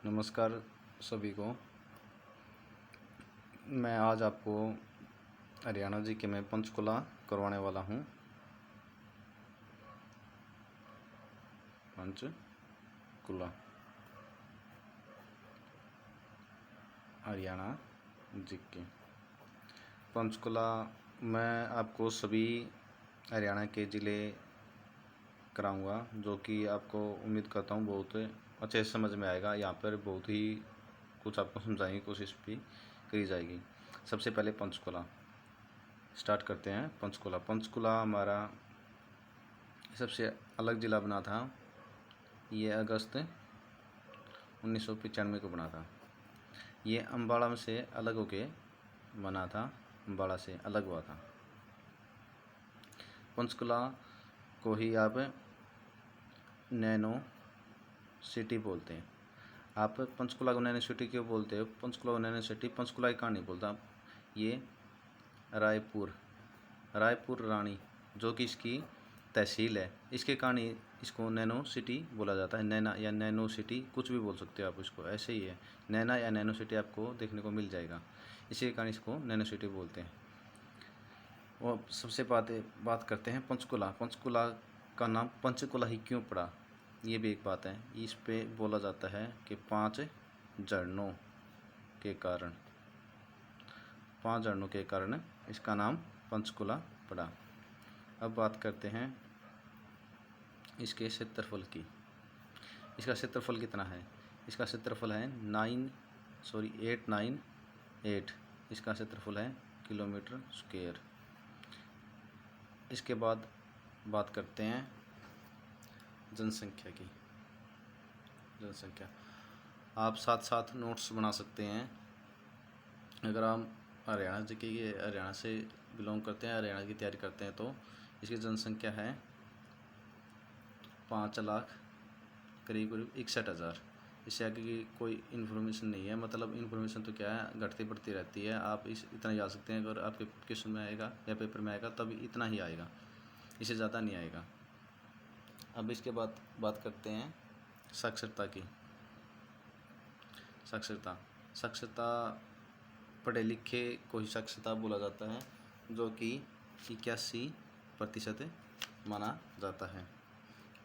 नमस्कार सभी को। मैं आज आपको हरियाणा जीके में पंचकुला करवाने वाला हूँ। पंचकुला हरियाणा जीके। पंचकुला मैं आपको सभी हरियाणा के ज़िले कराऊंगा, जो कि आपको उम्मीद करता हूँ बहुत अच्छे से समझ में आएगा। यहाँ पर बहुत ही कुछ आपको समझाने की कोशिश भी करी जाएगी। सबसे पहले पंचकुला स्टार्ट करते हैं। पंचकुला हमारा सबसे अलग ज़िला बना था। ये अगस्त 1995 को बना था। ये अम्बाड़ा में से अलग होके बना था, अम्बाड़ा से अलग हुआ था। पंचकुला को ही आप नैनो सिटी बोलते हैं। आप पंचकुला को नैनो सिटी क्यों बोलते हो? पंचकुला को नैनो सिटी, पंचकुला की कहानी बोलता। ये रायपुर रानी जो कि इसकी तहसील है, इसके कहानी इसको नैनो सिटी बोला जाता है। नैना या नैनो सिटी कुछ भी बोल सकते हो आप, इसको ऐसे ही है। नैना या नैनो सिटी आपको देखने को मिल जाएगा, इसी के कारण इसको नैनो सिटी बोलते हैं। और सबसे बात करते हैं पंचकुला का नाम पंचकुला ही क्यों पड़ा, ये भी एक बात है। इस पे बोला जाता है कि 5 झरनों के कारण इसका नाम पंचकुला पड़ा। अब बात करते हैं इसके क्षेत्रफल की। इसका क्षेत्रफल कितना है? इसका क्षेत्रफल है 898। इसका क्षेत्रफल है किलोमीटर स्क्वायर। इसके बाद बात करते हैं जनसंख्या की। जनसंख्या आप साथ साथ नोट्स बना सकते हैं। अगर आप हरियाणा से बिलोंग करते हैं, हरियाणा की तैयारी करते हैं, तो इसकी जनसंख्या है 5 लाख करीब 61,000। इससे आगे की कोई इन्फॉर्मेशन नहीं है। मतलब इन्फॉर्मेशन तो क्या है, घटती बढ़ती रहती है। आप इतना जा सकते हैं। अगर आपके क्वेश्चन में आएगा या पेपर में आएगा तब इतना ही आएगा, इससे ज़्यादा नहीं आएगा। अब इसके बाद बात करते हैं साक्षरता की। साक्षरता पढ़े लिखे को ही साक्षरता बोला जाता है, जो कि 81% माना जाता है।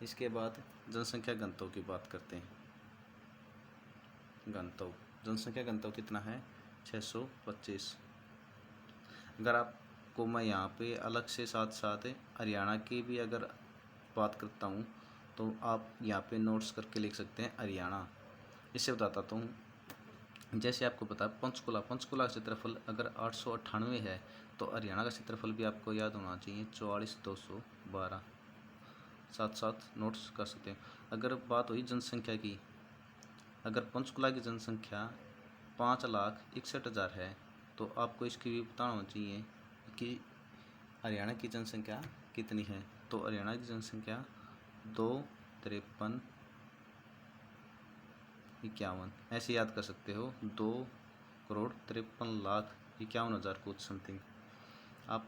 इसके बाद जनसंख्या घनत्व की बात करते हैं। जनसंख्या घनत्व कितना है? 625। अगर आपको मैं यहाँ पे अलग से साथ साथ हरियाणा की भी अगर बात करता हूँ तो आप यहाँ पे नोट्स करके लिख सकते हैं हरियाणा। इससे बताता हूँ। जैसे आपको पता है पंचकुला का क्षेत्रफल अगर 898 है, तो हरियाणा का क्षेत्रफल भी आपको याद होना चाहिए 44,212। साथ साथ नोट्स कर सकते हैं। अगर बात हुई जनसंख्या की, अगर पंचकुला की जनसंख्या 5,61,000 है, तो आपको इसकी भी पता होना चाहिए कि हरियाणा की जनसंख्या कितनी है। तो हरियाणा की जनसंख्या 2,53,51 ऐसे याद कर सकते हो। 2,53,51,000 कुछ समथिंग। आप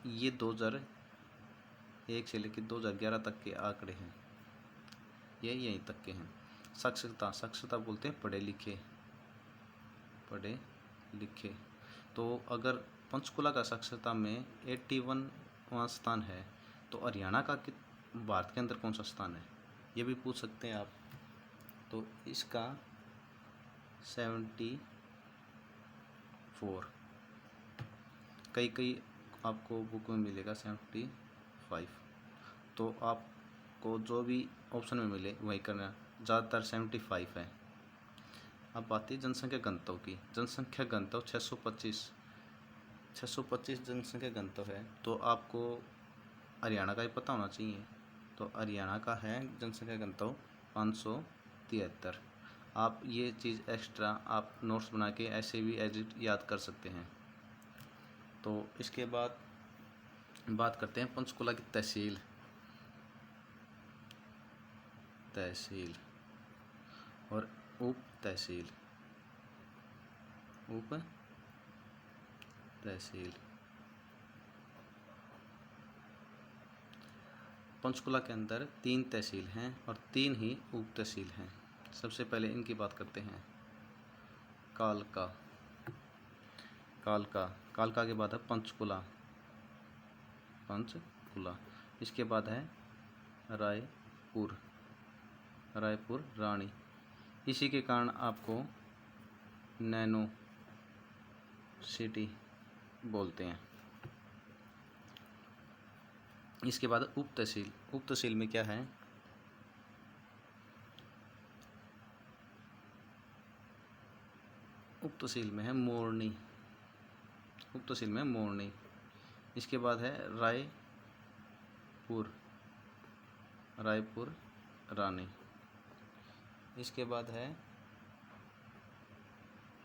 ये 2001 से लेकर 2011 तक के आंकड़े हैं, ये यहीं तक के हैं। साक्षरता बोलते हैं पढ़े लिखे। तो अगर पंचकुला का साक्षरता में 81वां स्थान है, तो हरियाणा का भारत के अंदर कौन सा स्थान है, ये भी पूछ सकते हैं आप। तो इसका 74, कई आपको बुक में मिलेगा 75। तो आपको जो भी ऑप्शन में मिले वही करना, ज़्यादातर 75 है। अब बात है जनसंख्या घनत्व की। जनसंख्या घनत्व 625 जनसंख्या घनत्व है, तो आपको हरियाणा का ही पता होना चाहिए। तो हरियाणा का है जनसंख्या घनत्व 573। आप ये चीज़ एक्स्ट्रा आप नोट्स बना के ऐसे भी एडिट याद कर सकते हैं। तो इसके बाद बात करते हैं पंचकुला की तहसील और उप तहसील। पंचकुला के अंदर 3 तहसील हैं और 3 ही उप तहसील हैं। सबसे पहले इनकी बात करते हैं। कालका, कालका, कालका के बाद है पंचकुला, पंचकुला। इसके बाद है रायपुर, रायपुर रानी। इसी के कारण आपको नैनो सिटी बोलते हैं। इसके बाद उप तहसील, उप तहसील में क्या है? उप तहसील में है मोरनी, उप तहसील में मोरनी। इसके बाद है रायपुर, रायपुर रानी। इसके बाद है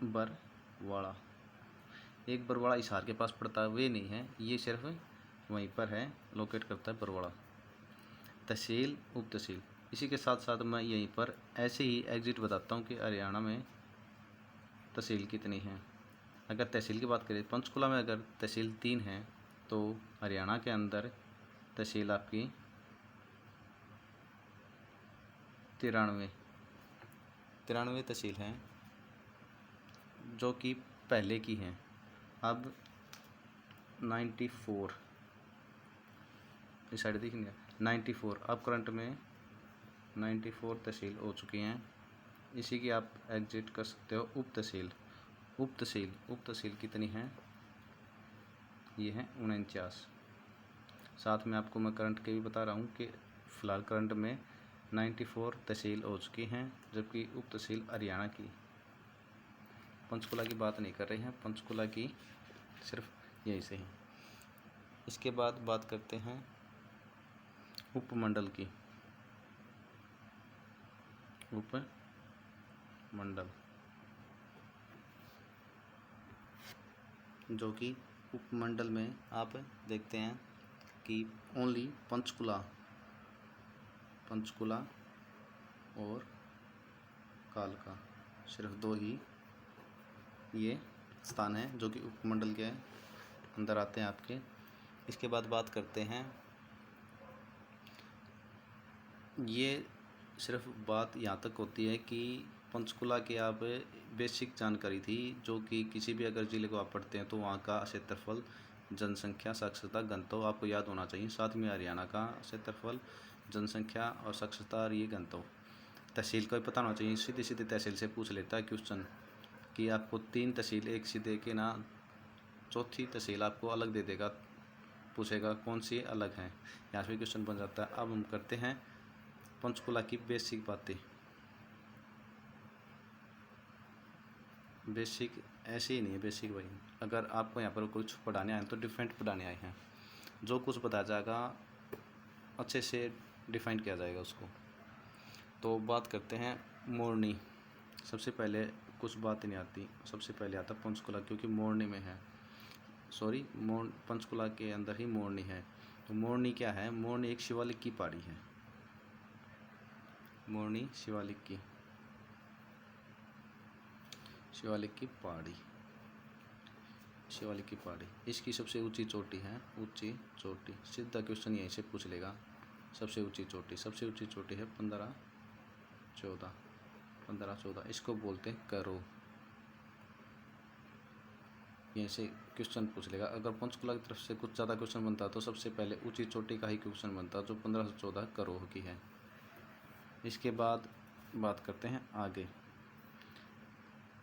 बरवाड़ा, एक बरवाड़ा हिसार के पास पड़ता है, वे नहीं है, ये सिर्फ वहीं पर है, लोकेट करता है बरवाड़ा। तहसील, उप तहसील। इसी के साथ साथ मैं यहीं पर ऐसे ही एग्जिट बताता हूँ कि हरियाणा में तहसील कितनी हैं। अगर तहसील की बात करें, पंचकुला में अगर तहसील 3 है तो हरियाणा के अंदर तहसील आपकी 93 तहसील हैं, जो कि पहले की हैं। अब 94 इस साइड देखेंगे 94, अब करंट में 94 तहसील हो चुकी हैं। इसी की आप एग्जिट कर सकते हो उप तहसील। उप तहसील, उप तहसील कितनी हैं? ये हैं 49। साथ में आपको मैं करंट के भी बता रहा हूँ कि फ़िलहाल करंट में 94 तहसील हो चुकी हैं, जबकि उप तहसील हरियाणा की। पंचकुला की बात नहीं कर रहे हैं, पंचकुला की सिर्फ यहीं से ही। इसके बाद बात करते हैं उपमंडल की। उपमंडल, जो कि उपमंडल में आप देखते हैं कि ओनली पंचकुला, पंचकुला और कालका, सिर्फ 2 ही ये स्थान हैं जो कि उपमंडल के अंदर आते हैं आपके। इसके बाद बात करते हैं, ये सिर्फ बात यहाँ तक होती है कि पंचकुला की आप बेसिक जानकारी थी, जो कि किसी भी अगर ज़िले को आप पढ़ते हैं तो वहाँ का क्षेत्रफल, जनसंख्या, साक्षरता, घनत्व आपको याद होना चाहिए। साथ में हरियाणा का क्षेत्रफल, जनसंख्या और साक्षरता और ये घनत्व। तहसील का भी पता होना चाहिए, सीधे सीधे तहसील से पूछ लेता है क्वेश्चन कि आपको 3 तहसील एक सी दे के ना, चौथी तहसील आपको अलग दे देगा, पूछेगा कौन सी अलग है, यहाँ से भी क्वेश्चन बन जाता है। अब हम करते हैं पंचकुला की बेसिक बातें। बेसिक ऐसे ही नहीं है बेसिक भाई, अगर आपको यहाँ पर कुछ पढ़ाने आए हैं तो डिफरेंट पढ़ाने आए हैं, जो कुछ बताया जाएगा अच्छे से डिफाइन किया जाएगा उसको। तो बात करते हैं मोरनी। सबसे पहले कुछ बात नहीं आती, सबसे पहले आता पंचकुला, क्योंकि मोरनी में है, सॉरी पंचकुला के अंदर ही मोरनी है। तो मोरनी क्या है? मोरनी एक शिवालिक की पहाड़ी है, मोरनी शिवालिक की, शिवालिक की पहाड़ी, शिवालिक की पहाड़ी। इसकी सबसे ऊंची चोटी है, ऊंची चोटी, सीधा क्वेश्चन यहीं से पूछ लेगा। सबसे ऊंची चोटी, सबसे ऊंची चोटी है 1514, 1514, इसको बोलते हैं करो। यहीं से क्वेश्चन पूछ लेगा। अगर पंचकुला की तरफ से कुछ ज़्यादा क्वेश्चन बनता तो सबसे पहले ऊंची चोटी का ही क्वेश्चन बनता, जो 1514 करोह की है। इसके बाद बात करते हैं आगे।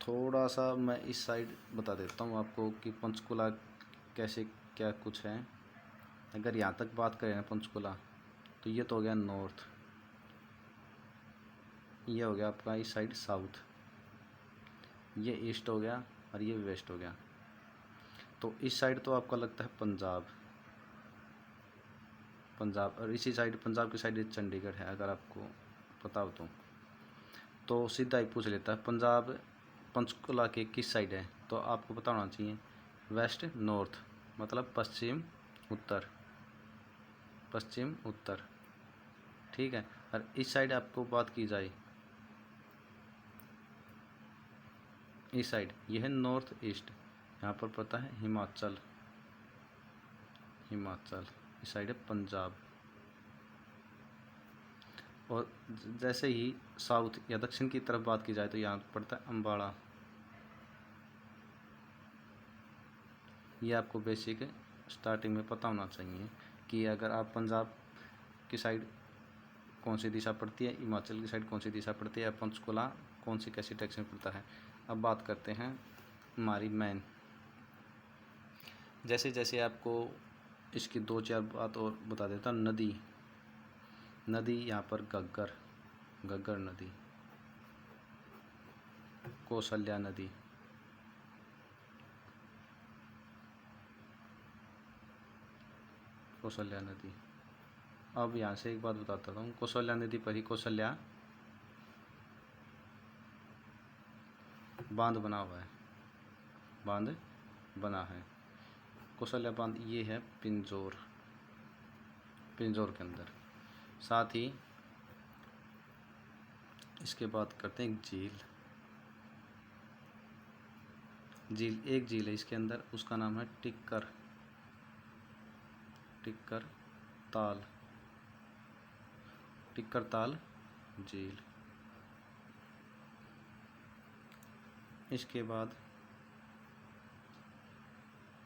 थोड़ा सा मैं इस साइड बता देता हूँ आपको कि पंचकुला कैसे क्या कुछ है। अगर यहाँ तक बात करें ना पंचकुला, तो ये तो हो गया नॉर्थ, ये हो गया आपका इस साइड साउथ, ये ईस्ट हो गया और ये वेस्ट हो गया। तो इस साइड तो आपका लगता है पंजाब, पंजाब, और इसी साइड पंजाब की साइड चंडीगढ़ है, अगर आपको पता हो तो सीधा ही पूछ लेता है पंजाब पंचकुला के किस साइड है, तो आपको पता होना चाहिए वेस्ट नॉर्थ, मतलब पश्चिम उत्तर, पश्चिम उत्तर, ठीक है। और इस साइड आपको बात की जाए, इस साइड ये है नॉर्थ ईस्ट, यहाँ पर पता है हिमाचल, हिमाचल, इस साइड है पंजाब। और जैसे ही साउथ या दक्षिण की तरफ बात की जाए तो यहाँ पड़ता है अम्बाड़ा। ये आपको बेसिक स्टार्टिंग में पता होना चाहिए कि अगर आप पंजाब की साइड कौन सी दिशा पड़ती है, हिमाचल की साइड कौन सी दिशा पड़ती है, पंचकुला कौन सी कैसी डायरेक्शन में पड़ता है। अब बात करते हैं हमारी मेन। जैसे जैसे आपको इसकी 2-4 बात और बता देता हूँ। नदी यहाँ पर घग्गर नदी, कौशल्या नदी, कौशल्या नदी। अब यहाँ से एक बात बताता हूँ, कौशल्या नदी पर ही कौशल्या बांध बना हुआ है, बांध बना है। कौशल्या बांध ये है पिंजौर के अंदर। साथ ही इसके बात करते हैं एक झील है इसके अंदर, उसका नाम है टिक्कर ताल झील। इसके बाद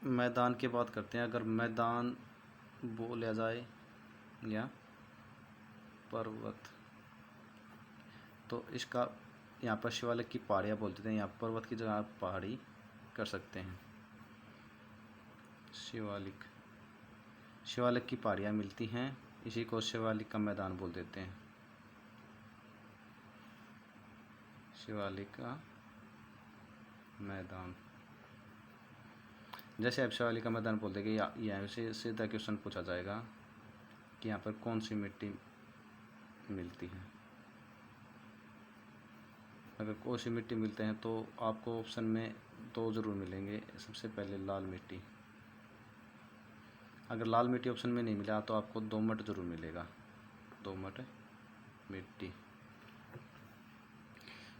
मैदान की बात करते हैं। अगर मैदान बोला जाए या पर्वत, तो इसका यहाँ पर शिवालिक की पहाड़ियाँ बोलते थे, यहाँ पर्वत की जगह आप पहाड़ी कर सकते हैं। शिवालिक की पहाड़ियाँ मिलती हैं, इसी को शिवालिक का मैदान बोल देते हैं। शिवालिक का मैदान। जैसे आप शिवालिक का मैदान बोल देंगे, यहाँ से सीधा क्वेश्चन पूछा जाएगा कि यहाँ पर कौन सी मिट्टी मिलती है। अगर कौन सी मिट्टी मिलते हैं तो आपको ऑप्शन में 2 ज़रूर मिलेंगे। सबसे पहले लाल मिट्टी। अगर लाल मिट्टी ऑप्शन में नहीं मिला तो आपको दोमट ज़रूर मिलेगा, दोमट मिट्टी।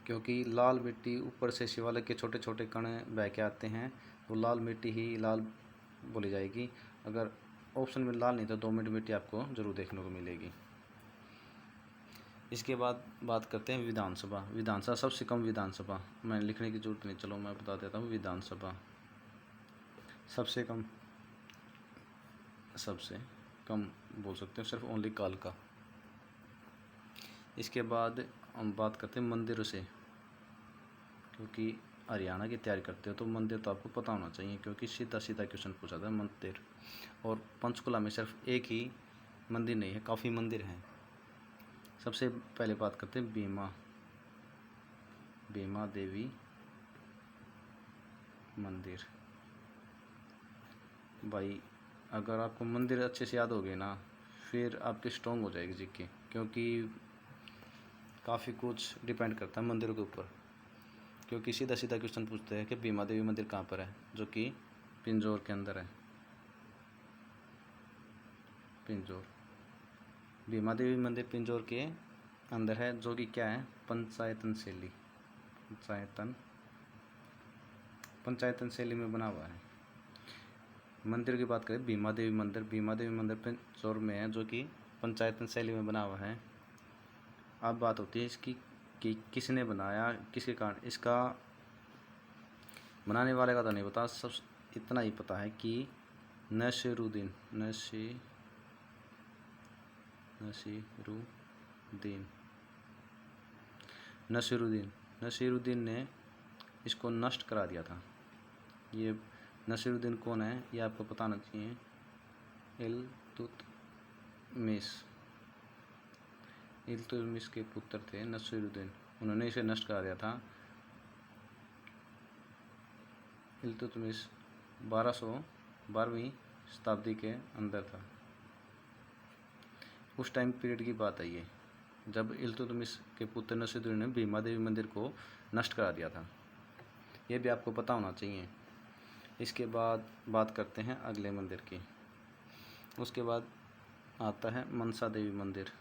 क्योंकि लाल मिट्टी ऊपर से शिवालिक के छोटे छोटे कण बह के आते हैं, वो लाल मिट्टी ही लाल बोली जाएगी। अगर ऑप्शन में लाल नहीं तो दोमट मिट्टी आपको ज़रूर देखने को मिलेगी। इसके बाद बात करते हैं विधानसभा। सबसे कम विधानसभा, मैं लिखने की जरूरत नहीं, चलो मैं बता देता हूँ। विधानसभा सबसे कम बोल सकते हैं, सिर्फ ओनली कालका। इसके बाद हम बात करते हैं मंदिरों से, क्योंकि हरियाणा की तैयारी करते हो तो मंदिर तो आपको पता होना चाहिए, क्योंकि सीधा क्वेश्चन पूछा था मंदिर। और पंचकुला में सिर्फ एक ही मंदिर नहीं है, काफ़ी मंदिर हैं। सबसे पहले बात करते हैं बीमा देवी मंदिर। भाई अगर आपको मंदिर अच्छे से याद हो गए ना, फिर आपकी स्ट्रॉन्ग हो जाएगी जीके, क्योंकि काफ़ी कुछ डिपेंड करता है मंदिरों के ऊपर। क्योंकि सीधा क्वेश्चन पूछते हैं कि बीमा देवी मंदिर कहाँ पर है, जो कि पिंजौर के अंदर है। बीमा देवी मंदिर पिंजौर के अंदर है, जो कि क्या है, पंचायतन शैली में बना हुआ है। मंदिर की बात करें, बीमा देवी मंदिर पिंजौर में है, जो कि पंचायतन शैली में बना हुआ है। अब बात होती है इसकी कि किसने बनाया, किसके कारण। इसका बनाने वाले का तो नहीं पता, सब इतना ही पता है कि नसीरुद्दीन ने इसको नष्ट करा दिया था। ये नसीरुद्दीन कौन है, ये आपको पता होना चाहिए। इल्तुतमिश के पुत्र थे नसीरुद्दीन, उन्होंने इसे नष्ट करा दिया था। इल्तुतमिश 12वीं शताब्दी के अंदर था। उस टाइम पीरियड की बात है ये, जब इल्तुतमिश के पुत्र नसीरुद्दीन ने बीमा देवी मंदिर को नष्ट करा दिया था। ये भी आपको पता होना चाहिए। इसके बाद बात करते हैं अगले मंदिर की। उसके बाद आता है मनसा देवी मंदिर।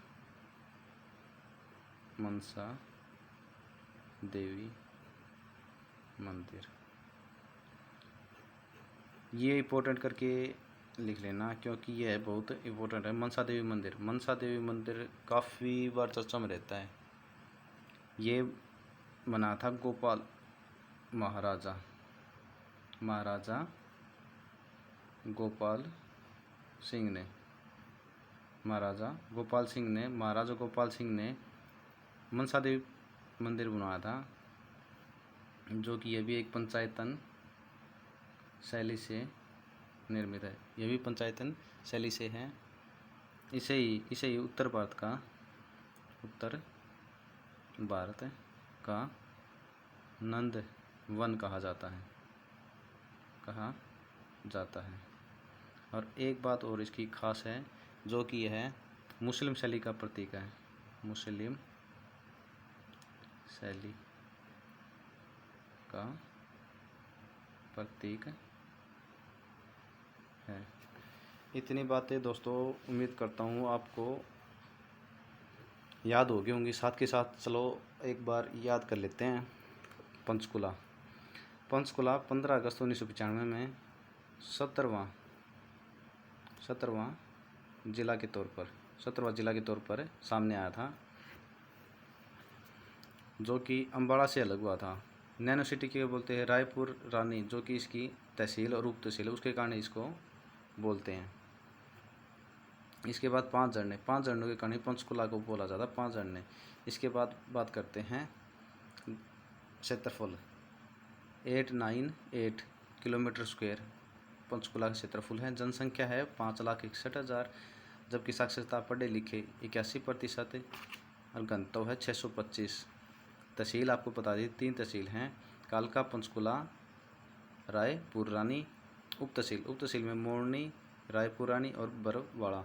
ये इम्पोर्टेंट करके लिख लेना, क्योंकि यह बहुत इम्पोर्टेंट है। मनसा देवी मंदिर, मनसा देवी मंदिर काफ़ी बार चर्चा में रहता है। ये बना था गोपाल महाराजा गोपाल सिंह ने, महाराजा गोपाल सिंह ने मनसा देवी मंदिर बनवाया था, जो कि यह भी एक पंचायतन शैली से निर्मित है। यह भी पंचायतन शैली से है। इसे ही उत्तर भारत का नंद वन कहा जाता है। और एक बात और इसकी खास है, जो कि यह मुस्लिम शैली का प्रतीक है। मुस्लिम शैली का प्रतीक है। इतनी बातें दोस्तों उम्मीद करता हूँ आपको याद होगी होंगी। साथ के साथ चलो एक बार याद कर लेते हैं। पंचकुला 15 अगस्त 1995 में 17वां जिला के तौर पर सामने आया था, जो कि अम्बाड़ा से अलग हुआ था। नैनो सिटी के बोलते हैं रायपुर रानी, जो कि इसकी तहसील और उप तहसील है, उसके कारण इसको बोलते हैं। इसके बाद 5 झरनों के कारण पंचकुला को बोला जाता है 5 झरने। इसके बाद बात करते हैं क्षेत्रफल। 898 किलोमीटर स्क्वायर पंचकुला का क्षेत्रफल है। जनसंख्या है 5,61,000, जबकि साक्षरता पढ़े लिखे 81% और घनत्व है 625। तहसील आपको बता दी 3 तहसील हैं, कालका, पंचकुला, रायपुर रानी। उप तहसील में मोरनी, रायपुर रानी और बरवाड़ा।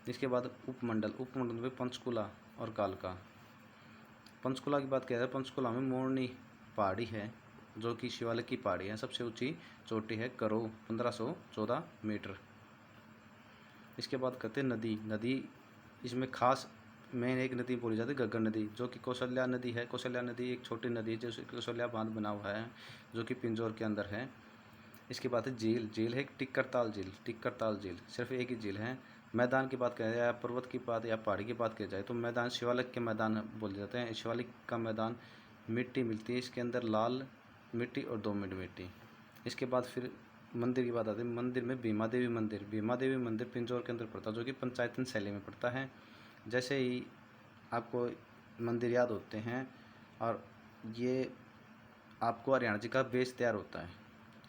इसके बाद उपमंडल में पंचकुला और कालका। पंचकुला की बात किया जाए, पंचकुला में मोरनी पहाड़ी है, जो कि शिवालिक की पहाड़ी है। सबसे ऊंची चोटी है करो 1514 मीटर। इसके बाद कहते हैं नदी। इसमें खास मेन एक नदी बोली जाती है घग्गर नदी, जो कि कौशल्या नदी है। कौशल्या नदी एक छोटी नदी है, जो कौशल्या बांध बना हुआ है, जो कि पिंजौर के अंदर है। इसके बाद है झील है टिक्करताल झील सिर्फ एक ही झील है। मैदान की बात करें या पर्वत की बात या पहाड़ी की बात की जाए तो मैदान शिवालिक के मैदान बोले जाते हैं। शिवालिक का मैदान मिट्टी मिलती है इसके अंदर, लाल मिट्टी और दोमट मिट्टी। इसके बाद फिर मंदिर की बात आती है। मंदिर में भीमा देवी मंदिर पिंजौर के अंदर पड़ता है, जो कि पंचायतन शैली में पड़ता है। जैसे ही आपको मंदिर याद होते हैं और ये आपको हरियाणा जी का बेस तैयार होता है।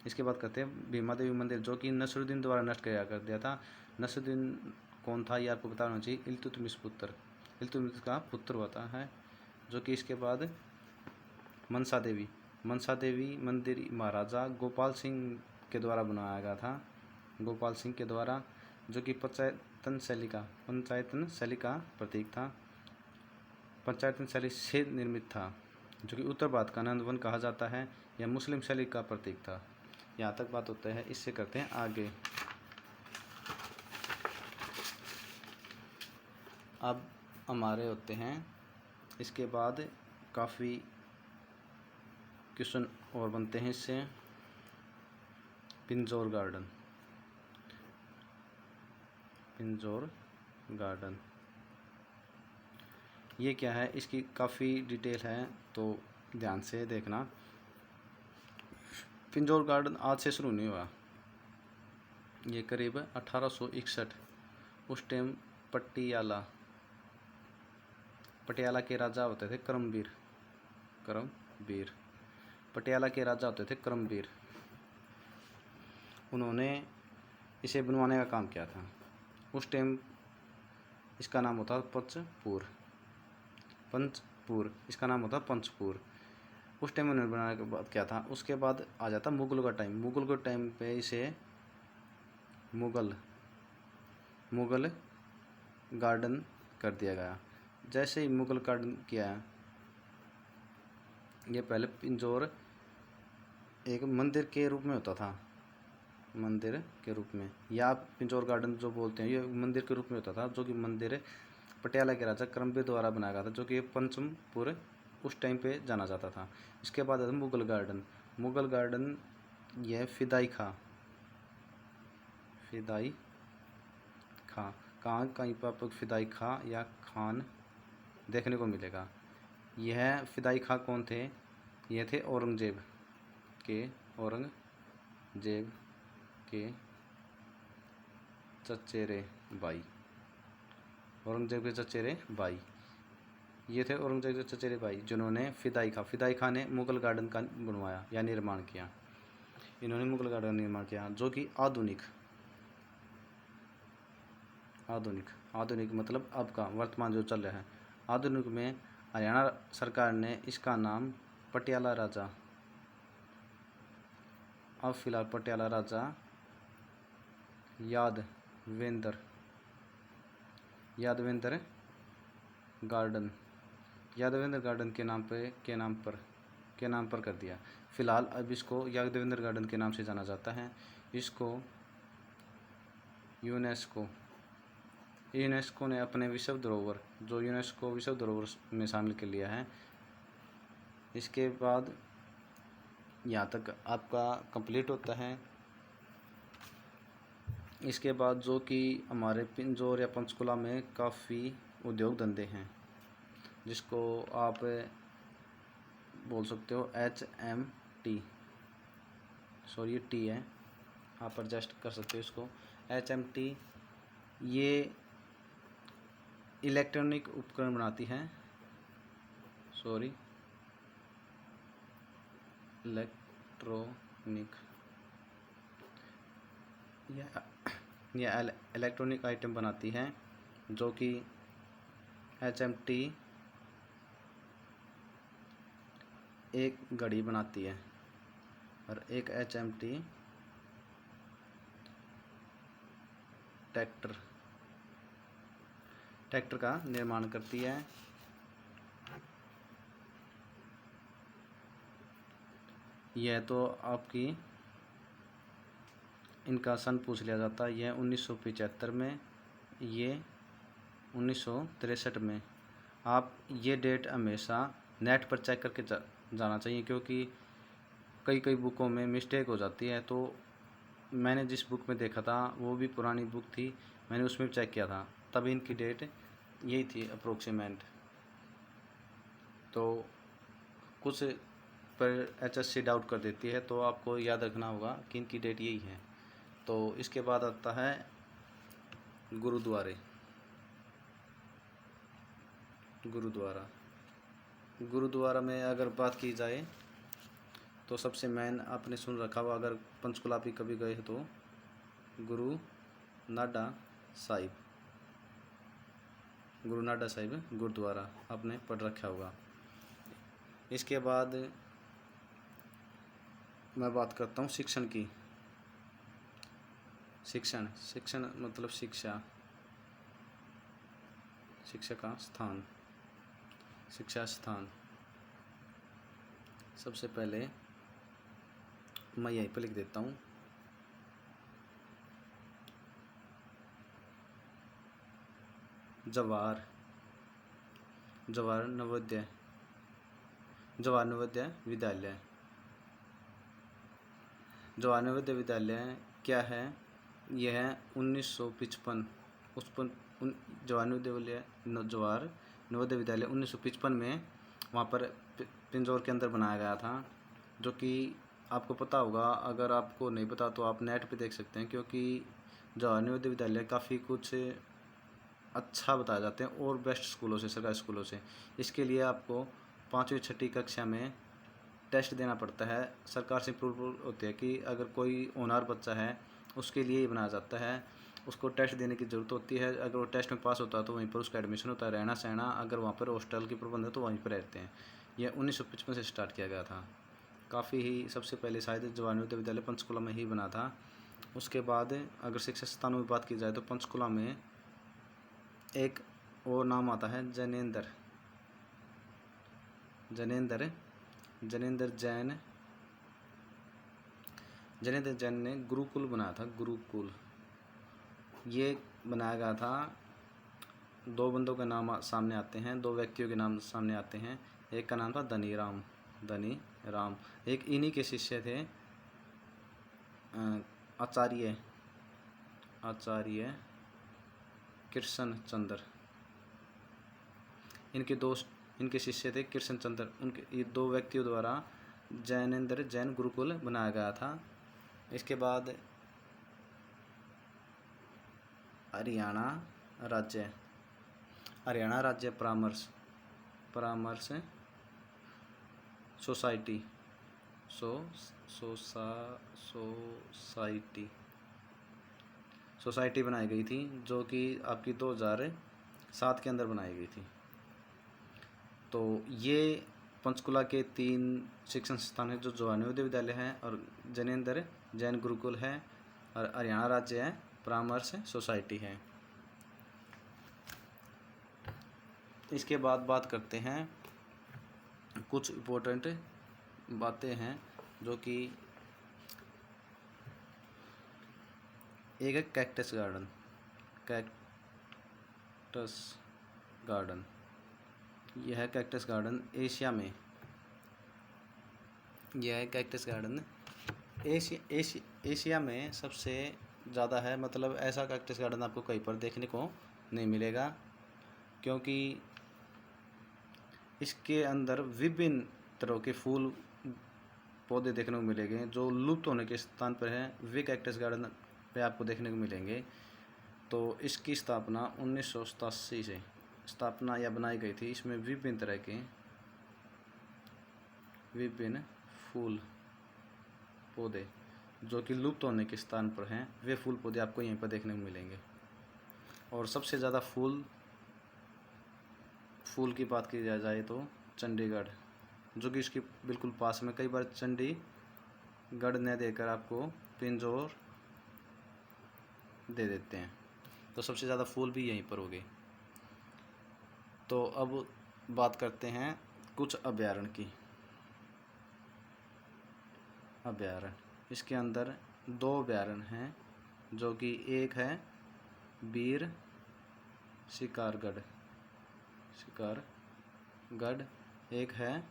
इसके बाद कहते हैं भीमा देवी मंदिर, जो कि नसरुद्दीन द्वारा नष्ट कर दिया था। नसरुद्दीन कौन था ये आपको पता होना चाहिए। इल्तुतमिश का पुत्र होता है। जो कि इसके बाद मनसा देवी मंदिर महाराजा गोपाल सिंह के द्वारा बनाया गया था, जो कि पंचायतन शैली का प्रतीक था, पंचायतन शैली से निर्मित था, जो कि उत्तर भारत का नंद वन कहा जाता है। यह मुस्लिम शैली का प्रतीक था। यहाँ तक बात होता है। इससे करते हैं आगे। अब हमारे होते हैं इसके बाद काफ़ी क्वेश्चन और बनते हैं इससे। पिंजौर गार्डन ये क्या है, इसकी काफ़ी डिटेल है, तो ध्यान से देखना। पिंजौर गार्डन आज से शुरू नहीं हुआ। ये करीब 1861 उस टाइम पटियाला के राजा होते थे करमवीर। पटियाला के राजा होते थे करमवीर। उन्होंने इसे बनवाने का काम किया था। उस टाइम इसका नाम होता पंचपुर, इसका नाम होता पंचपुर। उस टाइम उन्होंने बनाने के बाद क्या था। उसके बाद आ जाता मुगलों का टाइम पे इसे मुगल गार्डन कर दिया गया। जैसे ही मुगल गार्डन किया, ये पहले पिंजौर एक मंदिर के रूप में होता था, या पिंजौर गार्डन जो बोलते हैं, ये मंदिर के रूप में होता था, जो कि मंदिर पटियाला के राजा करमवीर द्वारा बनाया गया था, जो कि पंचमपुर उस टाइम पे जाना जाता था। इसके बाद आता मुगल गार्डन यह फिदाई खां। कहाँ कहीं पर आपको फिदाई खां या खान देखने को मिलेगा। यह फिदाई खां कौन थे? ये थे औरंगजेब के चचेरे भाई। औरंगजेब के चचेरे भाई ये थे, औरंगजेब के चचेरे भाई, जिन्होंने फिदाई खां ने मुगल गार्डन का बनवाया या निर्माण किया। इन्होंने मुगल गार्डन का निर्माण किया, जो कि आधुनिक मतलब अब का वर्तमान जो चल रहा है आधुनिक में हरियाणा सरकार ने इसका नाम पटियाला राजा, अब फिलहाल पटियाला राजा यादवेंद्र गार्डन के नाम पर कर दिया। फिलहाल अब इसको यादवेंद्र गार्डन के नाम से जाना जाता है। इसको यूनेस्को ने अपने विश्व धरोहर में शामिल कर लिया है। इसके बाद यहाँ तक आपका कंप्लीट होता है। इसके बाद जो कि हमारे पिंजौर या पंचकुला में काफ़ी उद्योग धंधे हैं, जिसको आप बोल सकते हो HMT, सॉरी टी है, आप एडजस्ट कर सकते हो इसको। HMT ये इलेक्ट्रॉनिक उपकरण बनाती हैं, इलेक्ट्रॉनिक आइटम बनाती हैं, जो कि HMT एक घड़ी बनाती है और एक HMT ट्रैक्टर का निर्माण करती है। यह तो आपकी इनका सन पूछ लिया जाता है। यह 1975 में, ये 1963 में। आप ये डेट हमेशा नेट पर चेक करके जाना चाहिए, क्योंकि कई बुकों में मिस्टेक हो जाती है। तो मैंने जिस बुक में देखा था वो भी पुरानी बुक थी, मैंने उसमें चेक किया था, तब इनकी डेट यही थी अप्रोक्सीमेट। तो कुछ पर HSC डाउट कर देती है, तो आपको याद रखना होगा कि इनकी डेट यही है। तो इसके बाद आता है गुरुद्वारा में अगर बात की जाए तो सबसे मेन आपने सुन रखा हुआ, अगर पंचकुला भी कभी गए तो गुरु नाडा साहिब गुरुद्वारा आपने पढ़ रखा होगा। इसके बाद मैं बात करता हूँ शिक्षण की। शिक्षण मतलब शिक्षा स्थान। सबसे पहले मैं यहीं पर लिख देता हूँ, जवाहर नवोदय विद्यालय। जवाहर नवोदय विद्यालय क्या है? यह 1955 जवाहर नवोदय विद्यालय 1955 में वहाँ पर पिंजौर के अंदर बनाया गया था, जो कि आपको पता होगा। अगर आपको नहीं पता तो आप नेट पे देख सकते हैं, क्योंकि जवाहर नवोदय विद्यालय काफ़ी कुछ अच्छा बताया जाते हैं और बेस्ट स्कूलों से, सरकारी स्कूलों से। इसके लिए आपको 5वीं 6ठी कक्षा में टेस्ट देना पड़ता है। सरकार से अप्रूवल होती है कि अगर कोई होनहार बच्चा है उसके लिए ही बनाया जाता है, उसको टेस्ट देने की ज़रूरत होती है। अगर वो टेस्ट में पास होता है तो वहीं पर उसका एडमिशन होता है, रहना सहना, अगर वहाँ पर हॉस्टल की प्रबंध है तो वहीं पर रहते हैं। यह 1955 से स्टार्ट किया गया था। काफ़ी ही सबसे पहले शायद जवाहर नवोदय विद्यालय पंचकुला में ही बना था। उसके बाद अगर शिक्षा संस्थानों में बात की जाए तो पंचकुला में एक और नाम आता है जैनेन्द्र जैन ने गुरुकुल बनाया था। गुरुकुल ये बनाया गया था। 2 बंदों के नाम सामने आते हैं, 2 व्यक्तियों के नाम सामने आते हैं। एक का नाम था धनी राम, एक इन्हीं के शिष्य थे आचार्य कृष्ण चंद्र। इनके शिष्य थे कृष्ण चंद्र। उनके ये 2 व्यक्तियों द्वारा जैनेन्द्र जैन गुरुकुल बनाया गया था। इसके बाद हरियाणा राज्य परामर्श सोसाइटी सोसाइटी बनाई गई थी, जो कि आपकी 2007 के अंदर बनाई गई थी। तो ये पंचकुला के 3 शिक्षण संस्थान है, जो जवाहर विद्यालय है और जैनेन्द्र जैन गुरुकुल है और हरियाणा राज्य है, परामर्श सोसाइटी है। इसके बाद बात करते हैं, कुछ इम्पोर्टेंट बातें हैं जो कि एक है कैक्टस गार्डन। यह है कैक्टस गार्डन एशिया में। यह है कैक्टस गार्डन एशिया में सबसे ज़्यादा है। मतलब ऐसा कैक्टस गार्डन आपको कहीं पर देखने को नहीं मिलेगा, क्योंकि इसके अंदर विभिन्न तरह के फूल पौधे देखने को मिलेंगे। जो लुप्त होने के स्थान पर हैं वे कैक्टस गार्डन पे आपको देखने को मिलेंगे। तो इसकी स्थापना 1987 से बनाई गई थी। इसमें विभिन्न तरह के विभिन्न फूल पौधे जो कि लुप्त होने के स्थान पर हैं, वे फूल पौधे आपको यहीं पर देखने को मिलेंगे। और सबसे ज़्यादा फूल की बात की जाए तो चंडीगढ़, जो कि इसके बिल्कुल पास में, कई बार चंडीगढ़ न देकर आपको पिंजौर दे देते हैं। तो सबसे ज़्यादा फूल भी यहीं पर हो गए। तो अब बात करते हैं कुछ अभयारण्य की। इसके अंदर 2 अभयारण्य हैं, जो कि एक है वीर शिकारगढ़, एक है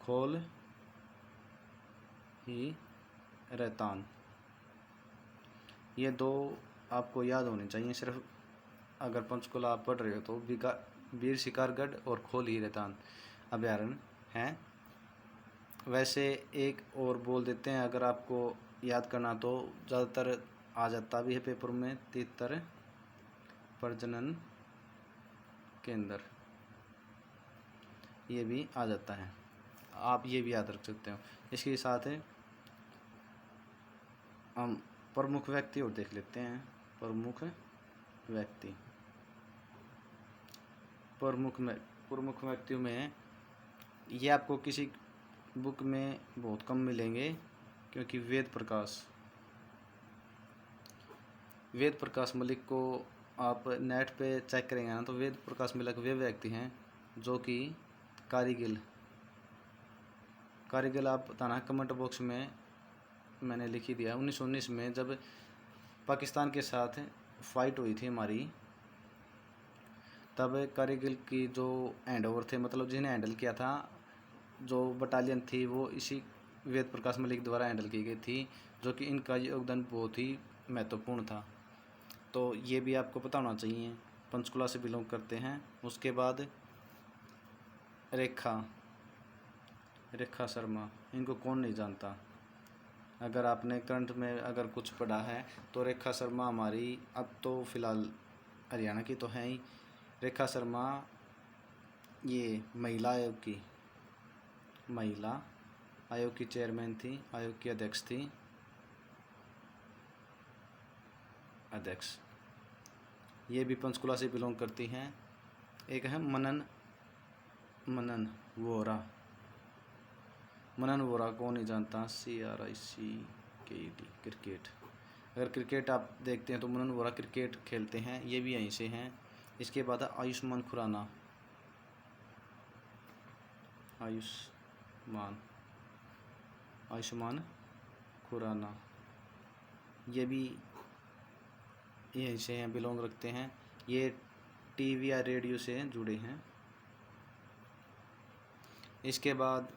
खोल ही रहतान। ये 2 आपको याद होने चाहिए सिर्फ अगर पंचकुला आप पढ़ रहे हो तो। वीर शिकारगढ़ और खोल ही रहतान अभयारण्य हैं। वैसे एक और बोल देते हैं, अगर आपको याद करना तो ज़्यादातर आ जाता भी है पेपर में, तितर प्रजनन केंद्र, ये भी आ जाता है, आप ये भी याद रख सकते हो। इसके साथ हम प्रमुख व्यक्ति और देख लेते हैं। प्रमुख व्यक्तियों में ये आपको किसी बुक में बहुत कम मिलेंगे, क्योंकि वेद प्रकाश मलिक को आप नेट पे चेक करेंगे ना, तो वेद प्रकाश मलिक वे व्यक्ति हैं जो कि कारगिल आप बताना कमेंट बॉक्स में, मैंने लिख ही दिया। 1919 में जब पाकिस्तान के साथ फाइट हुई थी हमारी, तब कारगिल की जो हैंडओवर थे, मतलब जिन्हें हैंडल किया था, जो बटालियन थी, वो इसी वेद प्रकाश मलिक द्वारा हैंडल की गई थी, जो कि इनका योगदान बहुत ही महत्वपूर्ण था। तो ये भी आपको पता होना चाहिए, पंचकुला से बिलोंग करते हैं। उसके बाद रेखा शर्मा, इनको कौन नहीं जानता। अगर आपने करंट में अगर कुछ पढ़ा है तो रेखा शर्मा हमारी, अब तो फ़िलहाल हरियाणा की तो हैं ही। रेखा शर्मा ये महिला आयोग की चेयरमैन थी, आयोग की अध्यक्ष। ये भी पंचकुला से बिलोंग करती हैं। एक है मनन वोरा को नहीं जानता। CRICKET cricket. अगर क्रिकेट आप देखते हैं तो मनन वोरा क्रिकेट खेलते हैं, ये भी यहीं से हैं। इसके बाद आयुष्मान खुराना, ये भी यहीं से हैं, बिलोंग रखते हैं। ये टीवी या रेडियो से जुड़े हैं। इसके बाद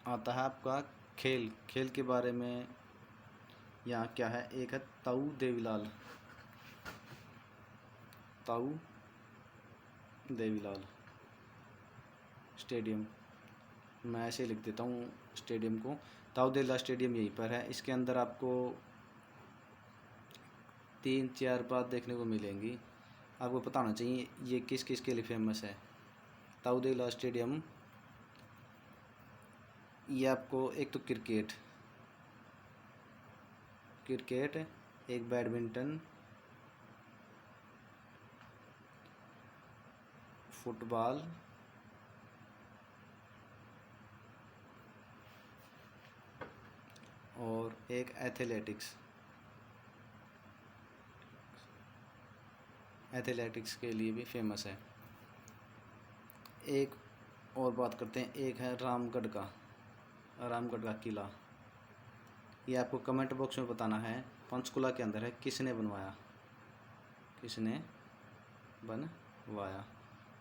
आता है आपका खेल के बारे में। यहाँ क्या है, एक है ताऊ देवीलाल। ताऊ देवीलाल स्टेडियम, मैं ऐसे लिख देता हूँ स्टेडियम को। ताऊ देवीलाल स्टेडियम यहीं पर है। इसके अंदर आपको 3-4 बात देखने को मिलेंगी। आपको पता होना चाहिए ये किस किस के लिए फेमस है। ताऊ देवीलाल स्टेडियम, ये आपको एक तो क्रिकेट, एक बैडमिंटन, फुटबॉल, और एक एथलेटिक्स के लिए भी फेमस है। एक और बात करते हैं, एक है रामगढ़ का किला। ये आपको कमेंट बॉक्स में बताना है पंचकुला के अंदर है, किसने बनवाया।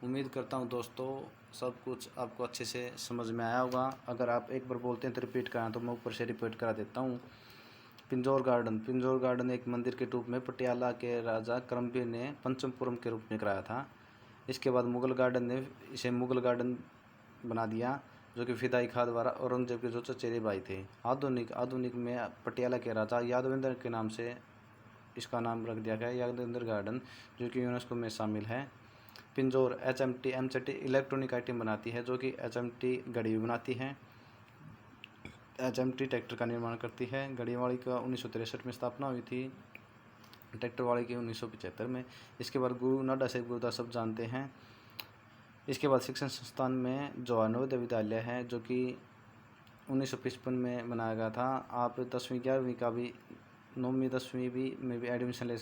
उम्मीद करता हूँ दोस्तों सब कुछ आपको अच्छे से समझ में आया होगा। अगर आप एक बार बोलते हैं तो रिपीट कराएं, तो मैं ऊपर से रिपीट करा देता हूँ। पिंजौर गार्डन एक मंदिर के रूप में पटियाला के राजा करमवीर ने पंचमपुरम के रूप में कराया था। इसके बाद मुगल गार्डन ने इसे मुगल गार्डन बना दिया, जो कि फिदाई खां द्वारा औरंगजेब के जो चचेरे भाई थे। आधुनिक में पटियाला के राजा यादवेंद्र के नाम से इसका नाम रख दिया गया, यादवेंद्र गार्डन, जो कि यूनेस्को में शामिल है। पिंजौर एमचटी इलेक्ट्रॉनिक आइटम बनाती है, जो कि एचएमटी घड़ी भी बनाती है। एचएमटी ट्रैक्टर का निर्माण करती है। घड़ी वाली का 1963 में स्थापना हुई थी, ट्रैक्टर वाले की 1975 में। इसके बाद गुरु नाडा से गुरुदास सब जानते हैं। इसके बाद शिक्षण संस्थान में जवाहर नवोदय विद्यालय है, जो कि 1955 में बनाया गया था। आप 10वीं 11वीं का भी 9वीं 10वीं भी में भी एडमिशन ले सकते